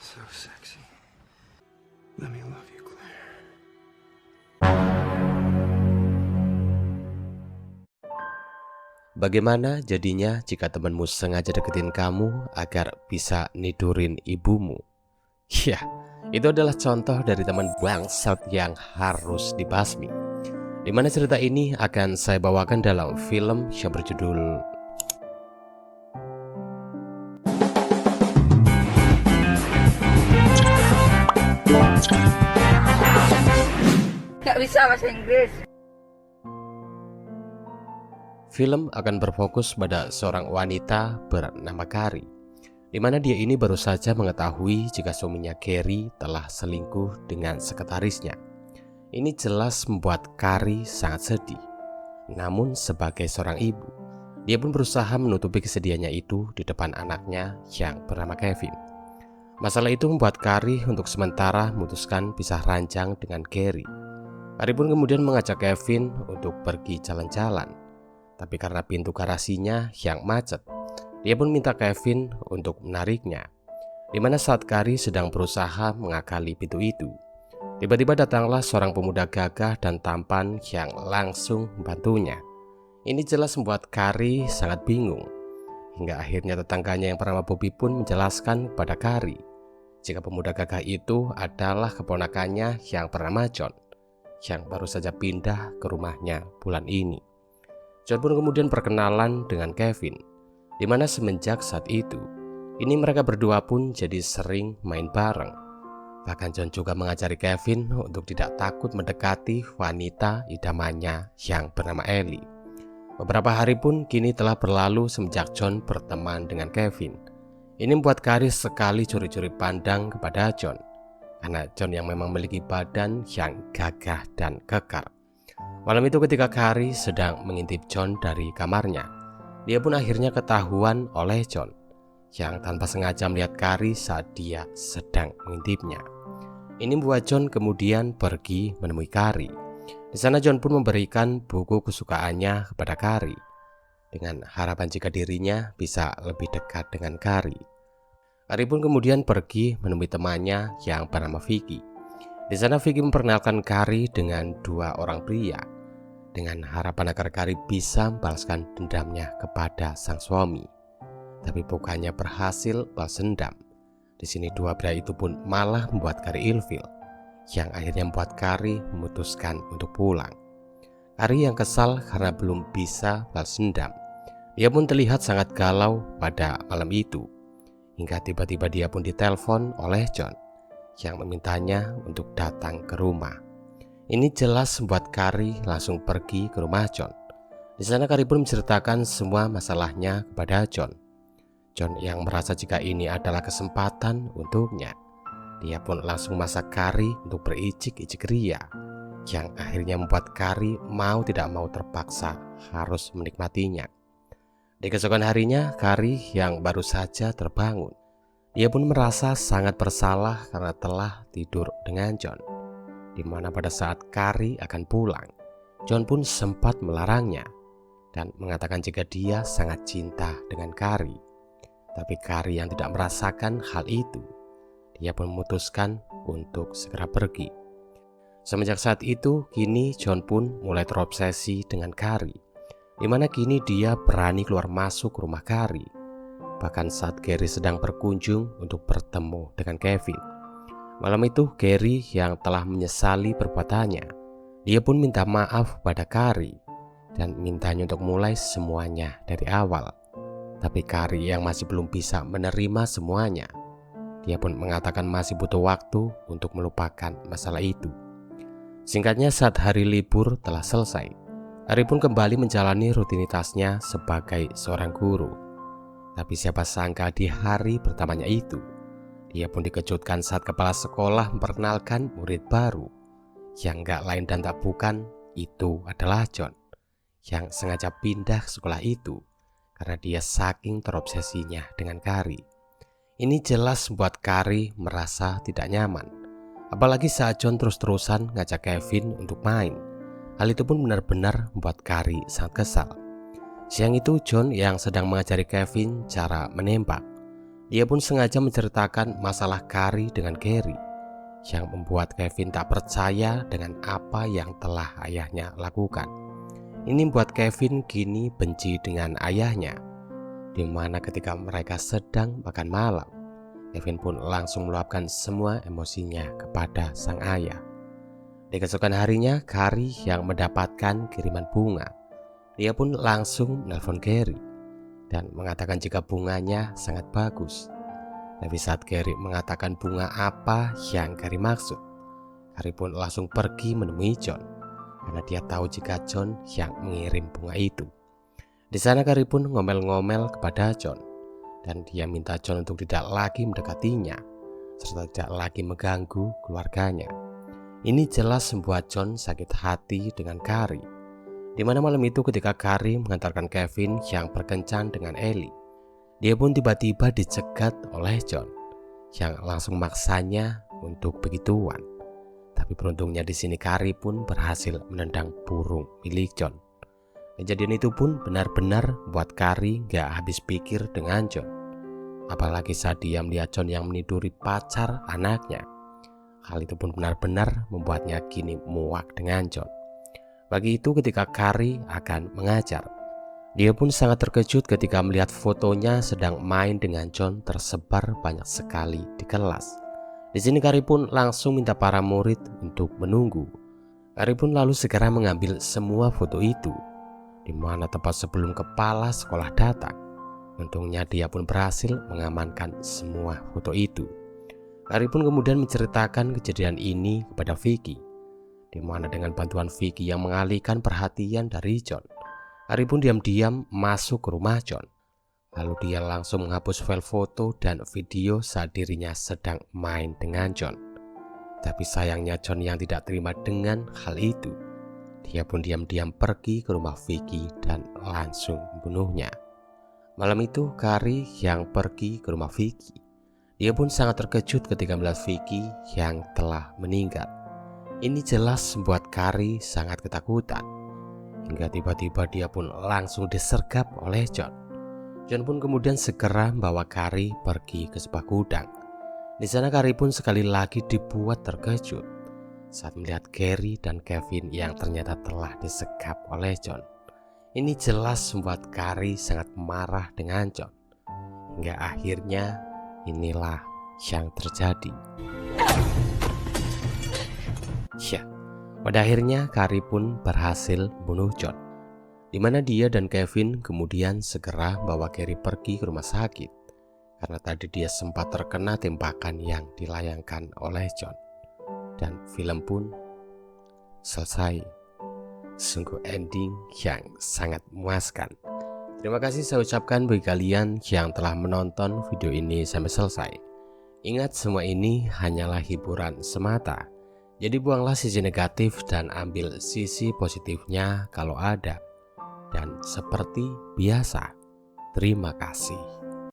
So sexy. Let me love you, Claire. Bagaimana jadinya jika temanmu sengaja deketin kamu agar bisa nidurin ibumu? Ya, itu adalah contoh dari teman bangsat yang harus dibasmi. Dimana cerita ini akan saya bawakan dalam film yang berjudul Gak bisa bahasa Inggris. Film akan berfokus pada seorang wanita bernama Kari, di mana dia ini baru saja mengetahui jika suaminya Gary telah selingkuh dengan sekretarisnya. Ini jelas membuat Kari sangat sedih. Namun sebagai seorang ibu, dia pun berusaha menutupi kesedihannya itu di depan anaknya yang bernama Kevin. Masalah itu membuat Kari untuk sementara memutuskan pisah ranjang dengan Gary. Kari pun kemudian mengajak Kevin untuk pergi jalan-jalan. Tapi karena pintu garasinya yang macet, dia pun minta Kevin untuk menariknya. Dimana saat Kari sedang berusaha mengakali pintu itu, tiba-tiba datanglah seorang pemuda gagah dan tampan yang langsung membantunya. Ini jelas membuat Kari sangat bingung. Hingga akhirnya tetangganya yang bernama Bobby pun menjelaskan kepada Kari jika pemuda gagah itu adalah keponakannya yang bernama John, yang baru saja pindah ke rumahnya bulan ini. John pun kemudian berkenalan dengan Kevin, di mana semenjak saat itu, ini mereka berdua pun jadi sering main bareng. Bahkan John juga mengajari Kevin untuk tidak takut mendekati wanita idamannya yang bernama Ellie. Beberapa hari pun kini telah berlalu semenjak John berteman dengan Kevin. Ini membuat Kari sekali curi-curi pandang kepada John, karena John yang memang memiliki badan yang gagah dan kekar. Malam itu ketika Kari sedang mengintip John dari kamarnya, dia pun akhirnya ketahuan oleh John, yang tanpa sengaja melihat Kari saat dia sedang mengintipnya. Ini membuat John kemudian pergi menemui Kari. Di sana John pun memberikan buku kesukaannya kepada Kari, dengan harapan jika dirinya bisa lebih dekat dengan Kari. Kari pun kemudian pergi menemui temannya yang bernama Vicky. Di sana Vicky memperkenalkan Kari dengan dua orang pria, dengan harapan agar Kari bisa membalaskan dendamnya kepada sang suami. Tapi bukannya berhasil balas dendam. Di sini dua pria itu pun malah membuat Kari ilfil, yang akhirnya membuat Kari memutuskan untuk pulang. Kari yang kesal karena belum bisa balas dendam. Dia pun terlihat sangat galau pada malam itu, hingga tiba-tiba dia pun ditelepon oleh John, yang memintanya untuk datang ke rumah. Ini jelas membuat Kari langsung pergi ke rumah John. Di sana Kari pun menceritakan semua masalahnya kepada John. John yang merasa jika ini adalah kesempatan untuknya, dia pun langsung masak Kari untuk bericik-icik ria, yang akhirnya membuat Kari mau tidak mau terpaksa harus menikmatinya. Di keesokan harinya, Kari yang baru saja terbangun, dia pun merasa sangat bersalah karena telah tidur dengan John. Di mana pada saat Kari akan pulang, John pun sempat melarangnya dan mengatakan jika dia sangat cinta dengan Kari. Tapi Kari yang tidak merasakan hal itu, dia pun memutuskan untuk segera pergi. Semenjak saat itu, kini John pun mulai terobsesi dengan Kari, di mana kini dia berani keluar masuk rumah Kari. Bahkan saat Gary sedang berkunjung untuk bertemu dengan Kevin. Malam itu Gary yang telah menyesali perbuatannya, dia pun minta maaf pada Kari dan mintanya untuk mulai semuanya dari awal. Tapi Kari yang masih belum bisa menerima semuanya, dia pun mengatakan masih butuh waktu untuk melupakan masalah itu. Singkatnya, saat hari libur telah selesai, Kari pun kembali menjalani rutinitasnya sebagai seorang guru. Tapi siapa sangka di hari pertamanya itu, dia pun dikejutkan saat kepala sekolah memperkenalkan murid baru, yang gak lain dan tak bukan itu adalah John, yang sengaja pindah ke sekolah itu karena dia saking terobsesinya dengan Kari. Ini jelas membuat Kari merasa tidak nyaman, apalagi saat John terus-terusan ngajak Kevin untuk main. Hal itu pun benar-benar membuat Kari sangat kesal. Siang itu John yang sedang mengajari Kevin cara menembak, Dia pun sengaja menceritakan masalah Carrie dengan Gary, yang membuat Kevin tak percaya dengan apa yang telah ayahnya lakukan. Ini membuat Kevin kini benci dengan ayahnya, di mana ketika mereka sedang makan malam, Kevin pun langsung meluapkan semua emosinya kepada sang ayah. Di keesokan harinya, Carrie yang mendapatkan kiriman bunga. Dia pun langsung menelpon Gary dan mengatakan jika bunganya sangat bagus. Tapi saat Gary mengatakan bunga apa yang Carrie maksud, Carrie pun langsung pergi menemui John, karena dia tahu jika John yang mengirim bunga itu. Di sana Carrie pun ngomel-ngomel kepada John, dan dia minta John untuk tidak lagi mendekatinya, serta tidak lagi mengganggu keluarganya. Ini jelas membuat John sakit hati dengan Carrie. Di mana malam itu ketika Carrie mengantarkan Kevin yang berkencan dengan Ellie, dia pun tiba-tiba dicegat oleh John, yang langsung memaksanya untuk begituan. Tapi beruntungnya di sini Carrie pun berhasil menendang burung milik John. Kejadian itu pun benar-benar membuat Carrie gak habis pikir dengan John. Apalagi saat dia melihat John yang meniduri pacar anaknya. Hal itu pun benar-benar membuatnya kini muak dengan John. Bagi itu ketika Carrie akan mengajar, dia pun sangat terkejut ketika melihat fotonya sedang main dengan John tersebar banyak sekali di kelas. Di sini Carrie pun langsung minta para murid untuk menunggu. Carrie pun lalu segera mengambil semua foto itu, di mana tepat sebelum kepala sekolah datang. Untungnya dia pun berhasil mengamankan semua foto itu. Carrie pun kemudian menceritakan kejadian ini kepada Vicky, di mana dengan bantuan Vicky yang mengalihkan perhatian dari John, Carrie pun diam-diam masuk ke rumah John. Lalu dia langsung menghapus file foto dan video saat dirinya sedang main dengan John. Tapi sayangnya John yang tidak terima dengan hal itu. Dia pun diam-diam pergi ke rumah Vicky dan langsung membunuhnya. Malam itu Carrie yang pergi ke rumah Vicky. Dia pun sangat terkejut ketika melihat Vicky yang telah meninggal. Ini jelas membuat Carrie sangat ketakutan. Hingga tiba-tiba dia pun langsung disergap oleh John. John pun kemudian segera membawa Carrie pergi ke sebuah gudang. Di sana Carrie pun sekali lagi dibuat terkejut saat melihat Gary dan Kevin yang ternyata telah disekap oleh John. Ini jelas membuat Carrie sangat marah dengan John. Hingga akhirnya inilah yang terjadi. Ya, pada akhirnya Carrie pun berhasil membunuh John, di mana dia dan Kevin kemudian segera bawa Gary pergi ke rumah sakit, karena tadi dia sempat terkena tembakan yang dilayangkan oleh John. Dan film pun selesai. Sungguh ending yang sangat memuaskan. Terima kasih saya ucapkan bagi kalian yang telah menonton video ini sampai selesai. Ingat, semua ini hanyalah hiburan semata. Jadi buanglah sisi negatif dan ambil sisi positifnya kalau ada. Dan seperti biasa, terima kasih.